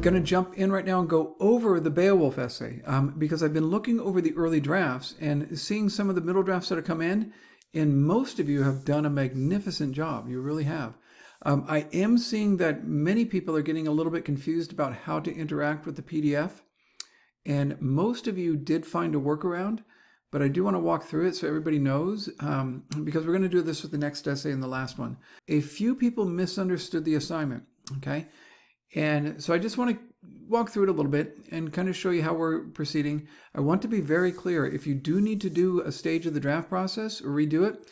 Going to jump in right now and go over the Beowulf essay because I've been looking over the early drafts and seeing some of the middle drafts that have come in, and most of you have done a magnificent job. You really have. I am seeing that many people are getting a little bit confused about how to interact with the PDF, and most of you did find a workaround, but I do want to walk through it so everybody knows, because we're going to do this with the next essay and the last one. A few people misunderstood the assignment, okay? And so I just want to walk through it a little bit and kind of show you how we're proceeding. I want to be very clear. If you do need to do a stage of the draft process or redo it,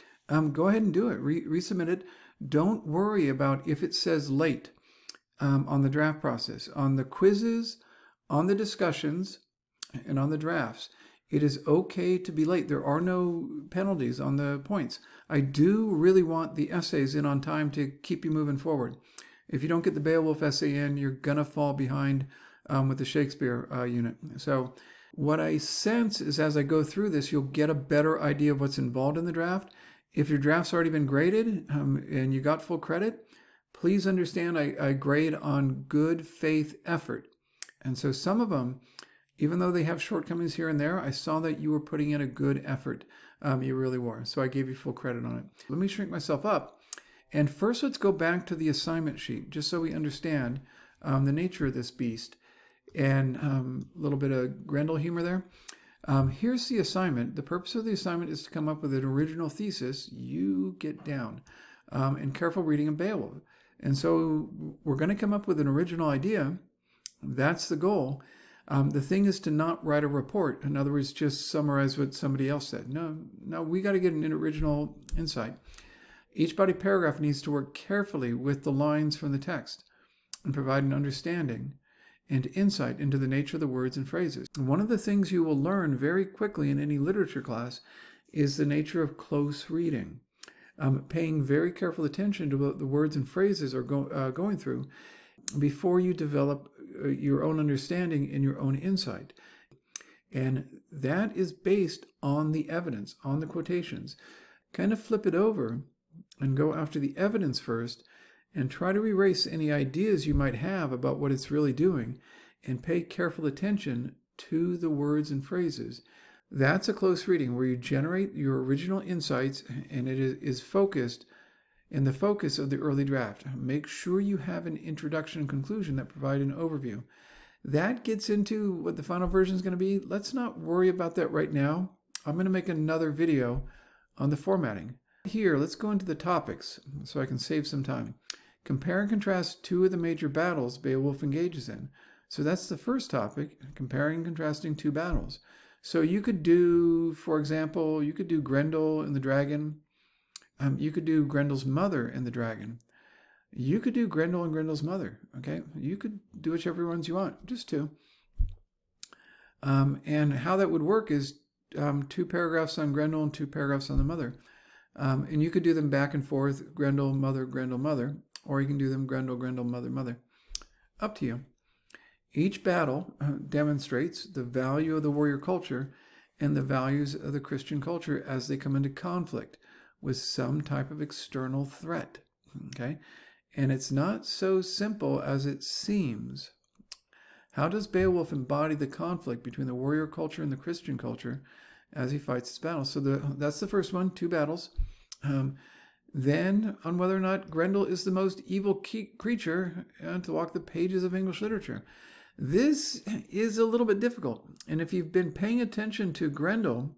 go ahead and do it. Resubmit it. Don't worry about if it says late on the draft process. On the quizzes, on the discussions, and on the drafts, it is okay to be late. There are no penalties on the points. I do really want the essays in on time to keep you moving forward. If you don't get the Beowulf essay in, you're going to fall behind with the Shakespeare unit. So what I sense is as I go through this, you'll get a better idea of what's involved in the draft. If your draft's already been graded and you got full credit, please understand I grade on good faith effort. And so some of them, even though they have shortcomings here and there, I saw that you were putting in a good effort. You really were. So I gave you full credit on it. Let me shrink myself up. And first, let's go back to the assignment sheet, just so we understand the nature of this beast. And a little bit of Grendel humor there. Here's the assignment. The purpose of the assignment is to come up with an original thesis. You get down. And careful reading of Beowulf. And so we're going to come up with an original idea. That's the goal. The thing is to not write a report. In other words, just summarize what somebody else said. No, we got to get an original insight. Each body paragraph needs to work carefully with the lines from the text and provide an understanding and insight into the nature of the words and phrases. And one of the things you will learn very quickly in any literature class is the nature of close reading, paying very careful attention to what the words and phrases are going through before you develop your own understanding and your own insight. And that is based on the evidence, on the quotations. Kind of flip it over and go after the evidence first and try to erase any ideas you might have about what it's really doing and pay careful attention to the words and phrases. That's a close reading where you generate your original insights and it is focused in the focus of the early draft. Make sure you have an introduction and conclusion that provide an overview. That gets into what the final version is going to be. Let's not worry about that right now. I'm going to make another video on the formatting. Here, let's go into the topics so I can save some time. Compare and contrast two of the major battles Beowulf engages in. So that's the first topic, comparing and contrasting two battles. So you could do, for example, you could do Grendel and the dragon. You could do Grendel's mother and the dragon. You could do Grendel and Grendel's mother, okay? You could do whichever ones you want, just two. And how that would work is 2 paragraphs on Grendel and 2 paragraphs on the mother. And you could do them back and forth, Grendel, mother, or you can do them Grendel, Grendel, mother, mother. Up to you. Each battle demonstrates the value of the warrior culture and the values of the Christian culture as they come into conflict with some type of external threat, okay? And it's not so simple as it seems. How does Beowulf embody the conflict between the warrior culture and the Christian culture as he fights his battles? So that's the first one, 2 battles. Then on whether or not Grendel is the most evil creature to walk the pages of English literature. This is a little bit difficult. And if you've been paying attention to Grendel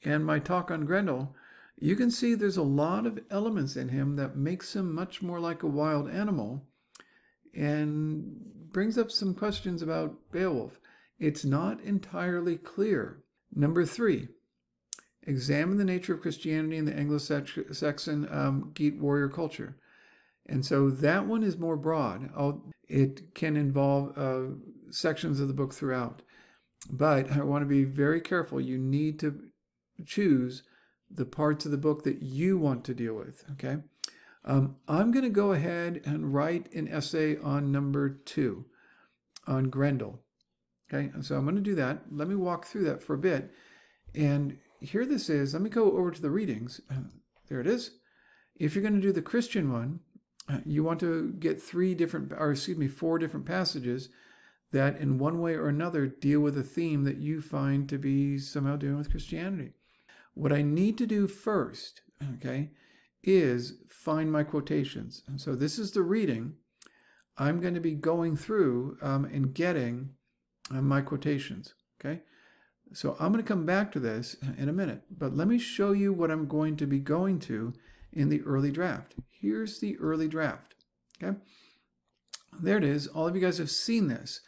and my talk on Grendel, you can see there's a lot of elements in him that makes him much more like a wild animal and brings up some questions about Beowulf. It's not entirely clear. Number 3, examine the nature of Christianity in the Anglo-Saxon Geat warrior culture. And so that one is more broad. It can involve sections of the book throughout. But I want to be very careful. You need to choose the parts of the book that you want to deal with, okay? I'm going to go ahead and write an essay on number 2, on Grendel. Okay, so I'm going to do that. Let me walk through that for a bit. And here this is. Let me go over to the readings. There it is. If you're going to do the Christian one, you want to get 4 different passages that in one way or another deal with a theme that you find to be somehow dealing with Christianity. What I need to do first, okay, is find my quotations. And so this is the reading. I'm going to be going through and getting my quotations, okay? So I'm going to come back to this in a minute, but let me show you what I'm going to be going to in the early draft. Here's the early draft, okay? There it is. All of you guys have seen this.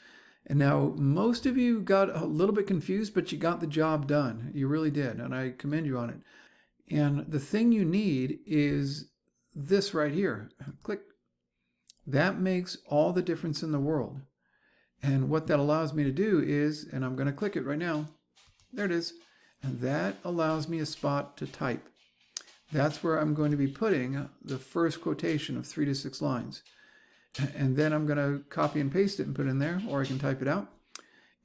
And now most of you got a little bit confused, but you got the job done. You really did, and I commend you on it. And the thing you need is this right here. Click. That makes all the difference in the world. And what that allows me to do is, and I'm going to click it right now. There it is. And that allows me a spot to type. That's where I'm going to be putting the first quotation of 3 to 6 lines. And then I'm going to copy and paste it and put it in there, or I can type it out.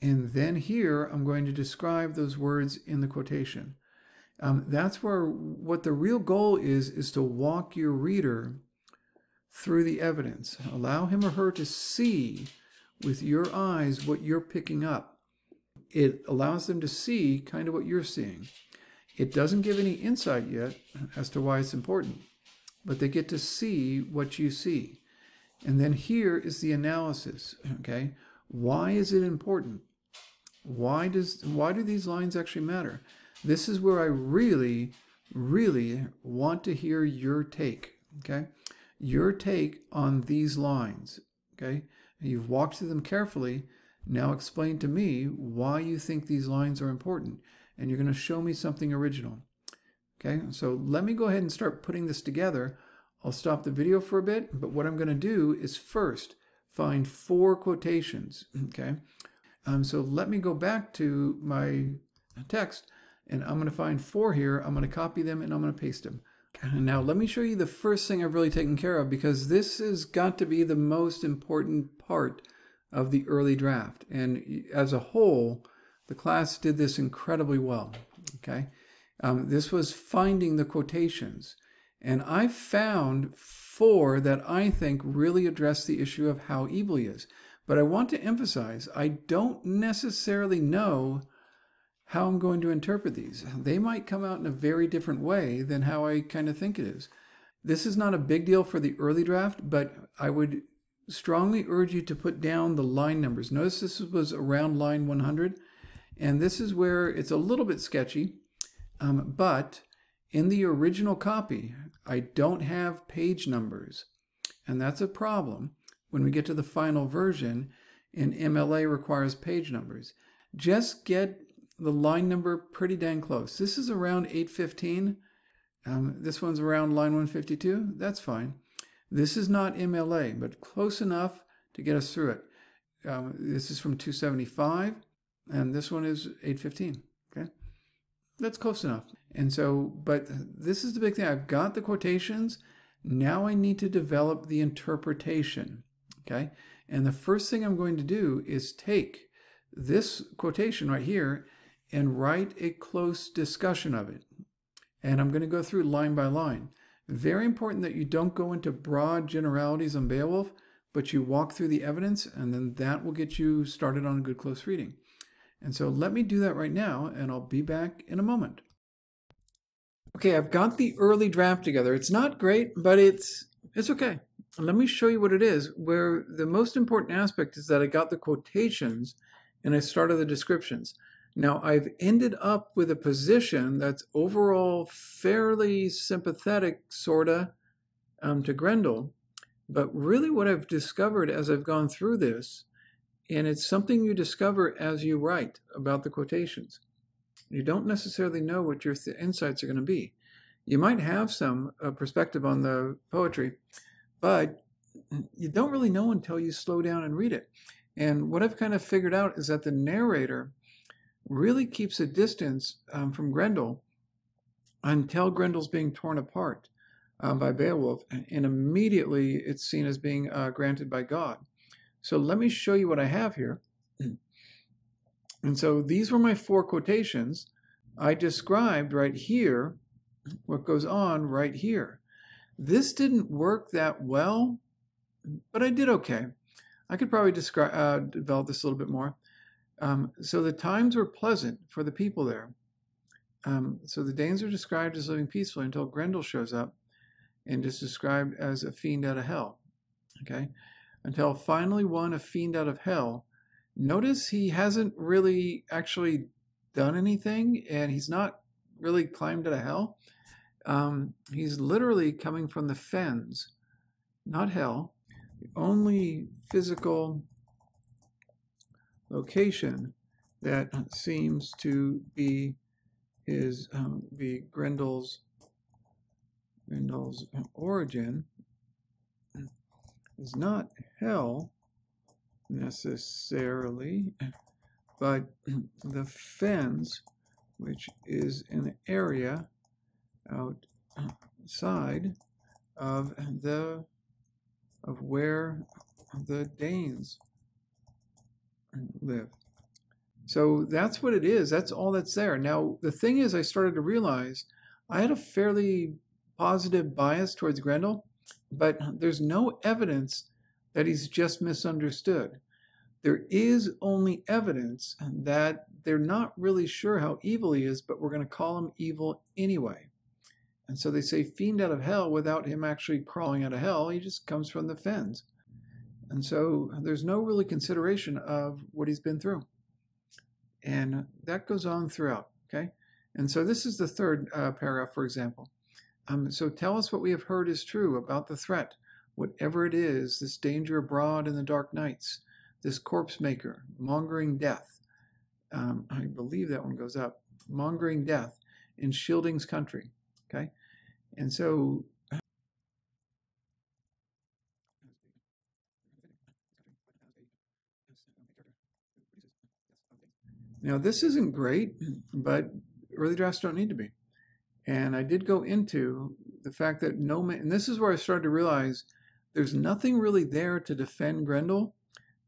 And then here, I'm going to describe those words in the quotation. That's where what the real goal is to walk your reader through the evidence. Allow him or her to see with your eyes what you're picking up. It allows them to see kind of what you're seeing. It doesn't give any insight yet as to why it's important, but they get to see what you see. And then here is the analysis, okay? Why is it important? Why do these lines actually matter? This is where I really, really want to hear your take, okay? Your take on these lines, okay? You've walked through them carefully. Now explain to me why you think these lines are important. And you're going to show me something original, okay? So let me go ahead and start putting this together. I'll stop the video for a bit, but what I'm going to do is first find 4 quotations, okay? So let me go back to my text, and I'm going to find 4 here. I'm going to copy them, and I'm going to paste them. And now let me show you the first thing I've really taken care of, because this has got to be the most important part of the early draft. And as a whole, the class did this incredibly well, okay? This was finding the quotations. And I found 4 that I think really address the issue of how evil he is. But I want to emphasize, I don't necessarily know how I'm going to interpret these. They might come out in a very different way than how I kind of think it is. This is not a big deal for the early draft, but I would strongly urge you to put down the line numbers. Notice this was around line 100, and this is where it's a little bit sketchy, but in the original copy, I don't have page numbers, and that's a problem when we get to the final version, and MLA requires page numbers. Just get the line number pretty dang close. This is around 815. This one's around line 152. That's fine. This is not MLA, but close enough to get us through it. This is from 275, and this one is 815. Okay, that's close enough. And so, but this is the big thing. I've got the quotations. Now I need to develop the interpretation. Okay, and the first thing I'm going to do is take this quotation right here and write a close discussion of it. And I'm going to go through line by line. Very important that you don't go into broad generalities on Beowulf, but you walk through the evidence, and then that will get you started on a good close reading. And so let me do that right now, and I'll be back in a moment. Okay, I've got the early draft together. It's not great, but it's okay. Let me show you what it is, where the most important aspect is that I got the quotations and I started the descriptions. Now, I've ended up with a position that's overall fairly sympathetic, sorta, to Grendel. But really what I've discovered as I've gone through this, and it's something you discover as you write about the quotations. You don't necessarily know what your insights are going to be. You might have some perspective on the poetry, but you don't really know until you slow down and read it. And what I've kind of figured out is that the narrator really keeps a distance from Grendel until Grendel's being torn apart by Beowulf, and immediately it's seen as being granted by God. So let me show you what I have here. And so these were my 4 quotations. I described right here what goes on right here. This didn't work that well, but I did okay. I could probably develop this a little bit more. So the times were pleasant for the people there. So the Danes are described as living peacefully until Grendel shows up and is described as a fiend out of hell. Okay, until finally one, a fiend out of hell. Notice he hasn't really actually done anything, and he's not really climbed out of hell. He's literally coming from the fens, not hell. The only physical location that seems to be Grendel's origin is not hell necessarily, but the fens, which is an area outside of where the Danes live. So that's what it is. That's all that's there. Now, the thing is, I started to realize I had a fairly positive bias towards Grendel, but there's no evidence that he's just misunderstood. There is only evidence that they're not really sure how evil he is, but we're going to call him evil anyway. And so they say fiend out of hell without him actually crawling out of hell. He just comes from the fens. And so there's no really consideration of what he's been through. And that goes on throughout, okay? And so this is the third paragraph, for example. So tell us what we have heard is true about the threat, whatever it is, this danger abroad in the dark nights, this corpse maker, mongering death. I believe that one goes up. Mongering death in Shielding's country, okay? And so now this isn't great, but early drafts don't need to be. And I did go into the fact that no man, and this is where I started to realize there's nothing really there to defend Grendel,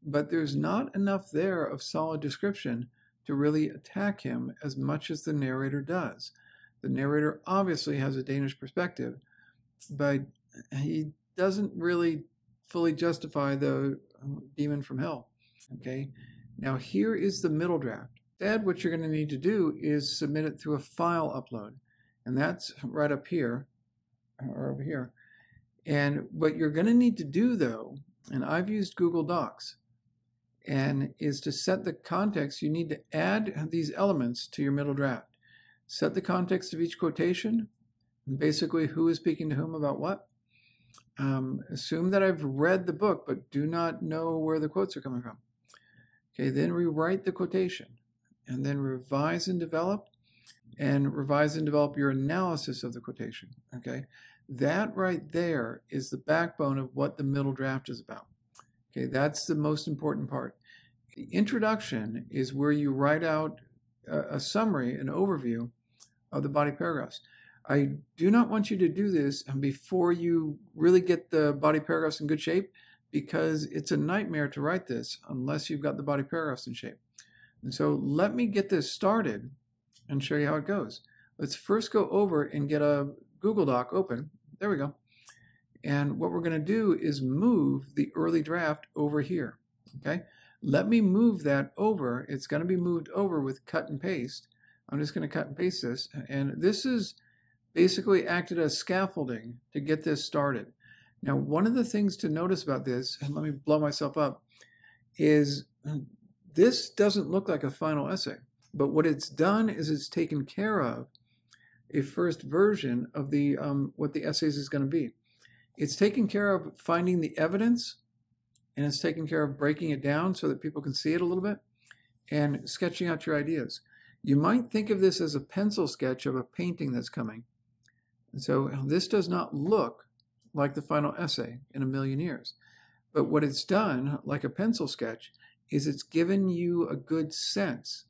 but there's not enough there of solid description to really attack him as much as the narrator does. The narrator obviously has a Danish perspective, but he doesn't really fully justify the demon from hell. Okay, now here is the middle draft. Instead, what you're going to need to do is submit it through a file upload. And that's right up here, or over here. And what you're going to need to do, though, and I've used Google Docs, and is to set the context. You need to add these elements to your middle draft. Set the context of each quotation, basically who is speaking to whom about what. Assume that I've read the book, but do not know where the quotes are coming from. Okay, then rewrite the quotation, and then revise and develop your analysis of the quotation, okay? That right there is the backbone of what the middle draft is about, okay? That's the most important part. The introduction is where you write out a summary, an overview of the body paragraphs. I do not want you to do this before you really get the body paragraphs in good shape, because it's a nightmare to write this unless you've got the body paragraphs in shape. And so let me get this started and show you how it goes. Let's first go over and get a Google Doc open. There we go. And what we're going to do is move the early draft over here. Okay. Let me move that over. It's going to be moved over with cut and paste. I'm just going to cut and paste this. And this is basically acted as scaffolding to get this started. Now, one of the things to notice about this, and let me blow myself up, is this doesn't look like a final essay. But what it's done is it's taken care of a first version of the what the essays is going to be. It's taken care of finding the evidence, and it's taken care of breaking it down so that people can see it a little bit, and sketching out your ideas. You might think of this as a pencil sketch of a painting that's coming. And so this does not look like the final essay in a million years. But what it's done, like a pencil sketch, is it's given you a good sense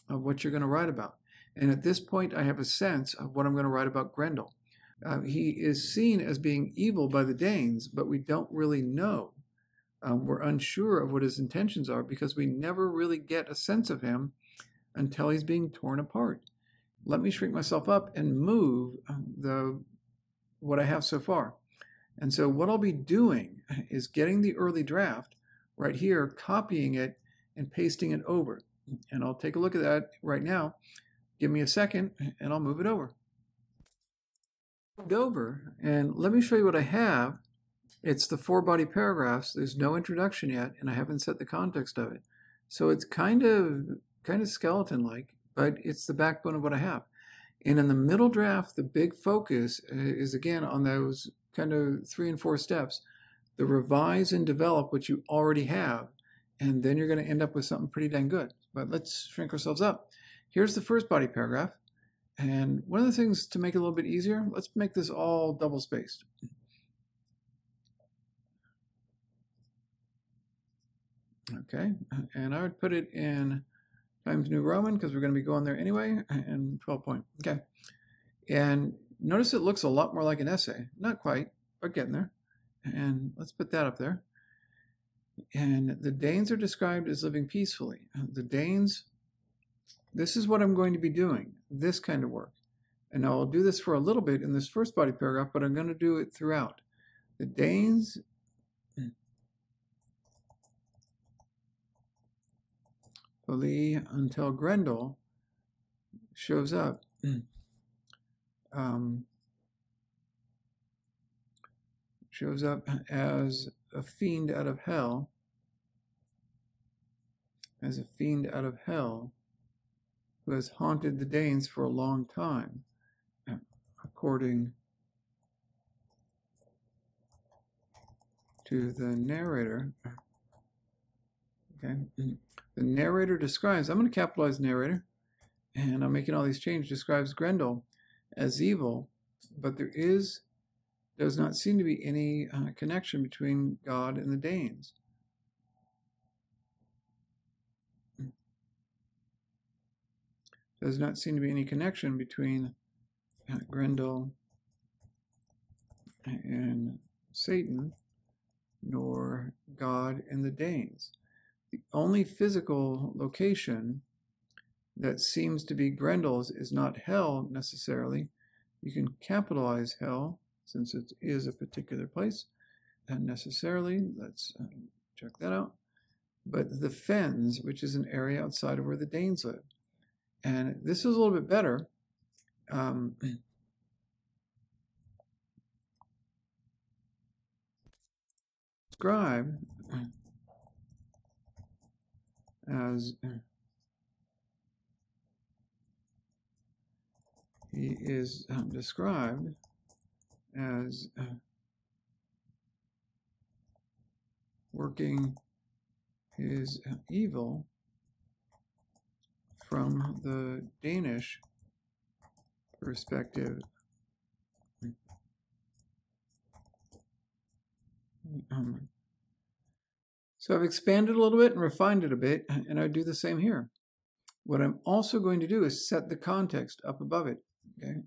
of what you're going to write about. And at this point, I have a sense of what I'm going to write about Grendel. He is seen as being evil by the Danes, but we don't really know. We're unsure of what his intentions are because we never really get a sense of him until he's being torn apart. Let me shrink myself up and move what I have so far. And so what I'll be doing is getting the early draft, right here, copying it and pasting it over. And I'll take a look at that right now. Give me a second and I'll move it over. Moved over, and let me show you what I have. It's the 4 body paragraphs. There's no introduction yet, and I haven't set the context of it. So it's kind of skeleton-like, but it's the backbone of what I have. And in the middle draft, the big focus is again on those kind of 3 and 4 steps. The revise and develop what you already have, and then you're going to end up with something pretty dang good. But let's shrink ourselves up. Here's the first body paragraph. And one of the things to make it a little bit easier, let's make this all double spaced. Okay, and I would put it in Times New Roman because we're going to be going there anyway, and 12 point. Okay, and notice it looks a lot more like an essay. Not quite, but getting there. And let's put that up there. And the Danes are described as living peacefully. The Danes, this is what I'm going to be doing, this kind of work. And I'll do this for a little bit in this first body paragraph, but I'm going to do it throughout. The Danes flee until Grendel shows up. Shows up as a fiend out of hell, who has haunted the Danes for a long time, according to the narrator. Okay, the narrator describes, I'm going to capitalize narrator, and I'm making all these changes, describes Grendel as evil, but there does not seem to be any connection between God and the Danes. Does not seem to be any connection between Grendel and Satan, nor God and the Danes. The only physical location that seems to be Grendel's is not hell necessarily. You can capitalize hell since it is a particular place, and necessarily, let's check that out. But the Fens, which is an area outside of where the Danes live. And this is a little bit better. Described as he is described as working his evil from the Danish perspective. So I've expanded a little bit and refined it a bit, and I do the same here. What I'm also going to do is set the context up above it. Okay.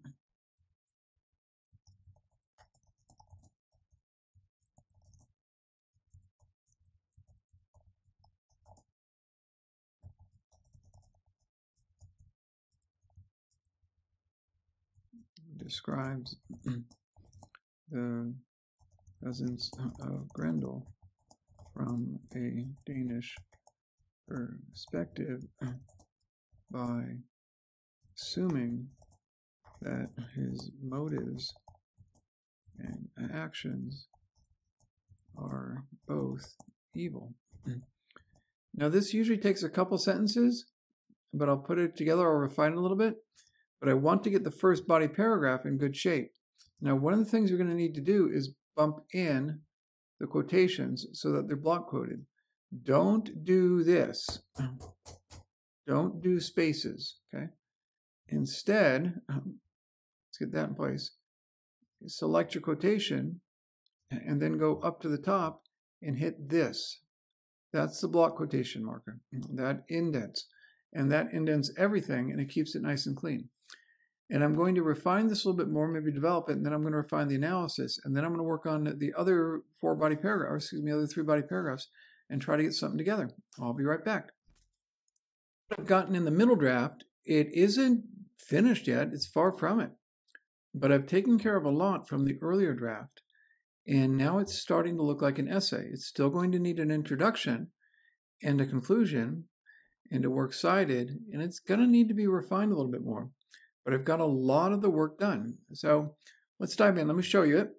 Describes the presence of Grendel from a Danish perspective by assuming that his motives and actions are both evil. Now this usually takes a couple sentences, but I'll put it together, I'll refine it a little bit. But I want to get the first body paragraph in good shape. Now, one of the things you're going to need to do is bump in the quotations so that they're block quoted. Don't do this. Don't do spaces, okay? Instead, let's get that in place. Select your quotation and then go up to the top and hit this. That's the block quotation marker. That indents. And that indents everything and it keeps it nice and clean. And I'm going to refine this a little bit more, maybe develop it, and then I'm going to refine the analysis, and then I'm going to work on the other other 3 body paragraphs and try to get something together. I'll be right back. What I've gotten in the middle draft, it isn't finished yet, it's far from it. But I've taken care of a lot from the earlier draft. And now it's starting to look like an essay. It's still going to need an introduction and a conclusion and a works cited, and it's going to need to be refined a little bit more. But I've got a lot of the work done. So let's dive in. Let me show you it.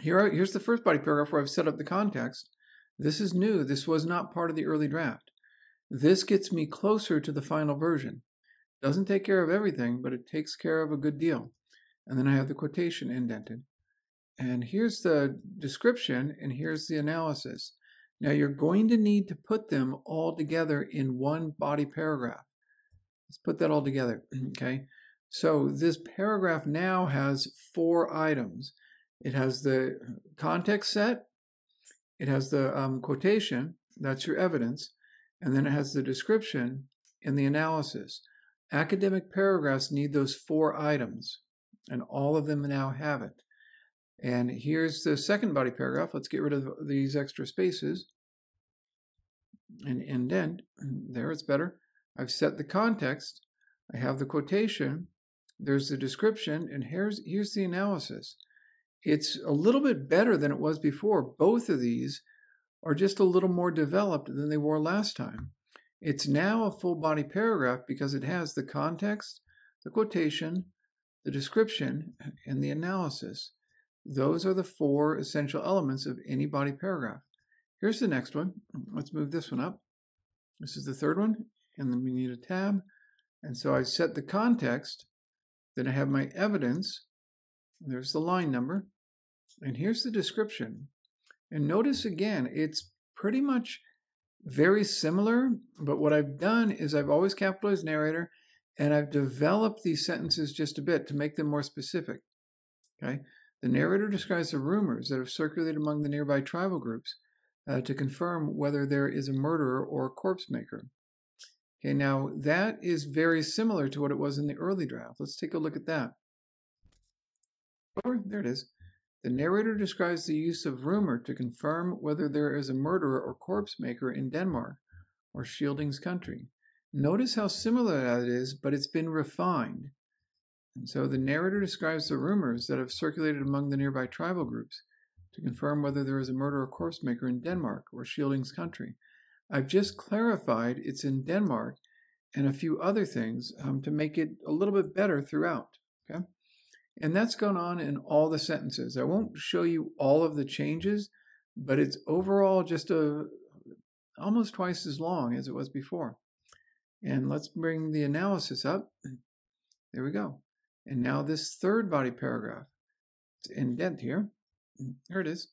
Here's the first body paragraph where I've set up the context. This is new. This was not part of the early draft. This gets me closer to the final version. Doesn't take care of everything, but it takes care of a good deal. And then I have the quotation indented. And here's the description, and here's the analysis. Now you're going to need to put them all together in one body paragraph. Let's put that all together, okay? So this paragraph now has 4 items. It has the context set, it has the quotation, that's your evidence, and then it has the description and the analysis. Academic paragraphs need those 4 items, and all of them now have it. And here's the second body paragraph. Let's get rid of these extra spaces and indent. There, it's better. I've set the context. I have the quotation. There's the description, and here's the analysis. It's a little bit better than it was before. Both of these are just a little more developed than they were last time. It's now a full body paragraph because it has the context, the quotation, the description, and the analysis. Those are the 4 essential elements of any body paragraph. Here's the next one. Let's move this one up. This is the third one, and then we need a tab. And so I set the context, then I have my evidence, there's the line number, and here's the description. And notice again, it's pretty much very similar, but what I've done is I've always capitalized narrator, and I've developed these sentences just a bit to make them more specific. Okay? The narrator describes the rumors that have circulated among the nearby tribal groups to confirm whether there is a murderer or a corpse maker. Okay, now that is very similar to what it was in the early draft. Let's take a look at that. Oh, there it is. The narrator describes the use of rumor to confirm whether there is a murderer or corpse maker in Denmark or Shielding's country. Notice how similar that is, but it's been refined. And so the narrator describes the rumors that have circulated among the nearby tribal groups to confirm whether there is a murderer or corpse maker in Denmark or Shielding's country. I've just clarified it's in Denmark and a few other things to make it a little bit better throughout. Okay? And that's gone on in all the sentences. I won't show you all of the changes, but it's overall just almost twice as long as it was before. And let's bring the analysis up. There we go. And now this third body paragraph. It's indent here. There it is.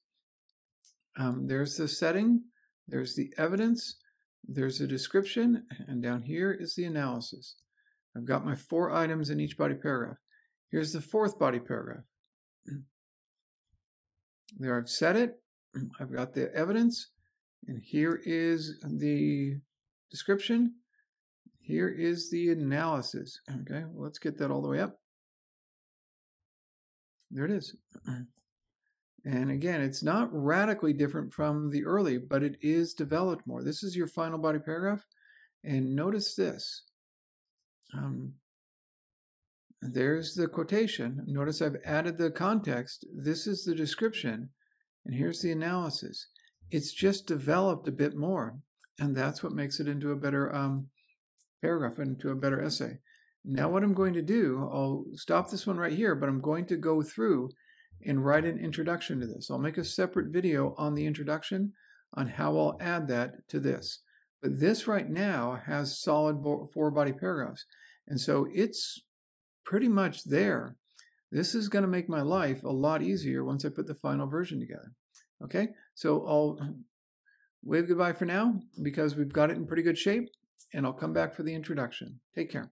There's the setting. There's the evidence. There's the description. And down here is the analysis. I've got my 4 items in each body paragraph. Here's the 4th body paragraph. There I've set it. I've got the evidence. And here is the description. Here is the analysis. Okay, well, let's get that all the way up. There it is. And again, it's not radically different from the early, but it is developed more. This is your final body paragraph. And notice this. There's the quotation. Notice I've added the context. This is the description. And here's the analysis. It's just developed a bit more. And that's what makes it into a better paragraph, into a better essay. Now what I'm going to do, I'll stop this one right here, but I'm going to go through and write an introduction to this. I'll make a separate video on the introduction on how I'll add that to this. But this right now has solid 4 body paragraphs. And so it's pretty much there. This is going to make my life a lot easier once I put the final version together. Okay, so I'll wave goodbye for now because we've got it in pretty good shape, and I'll come back for the introduction. Take care.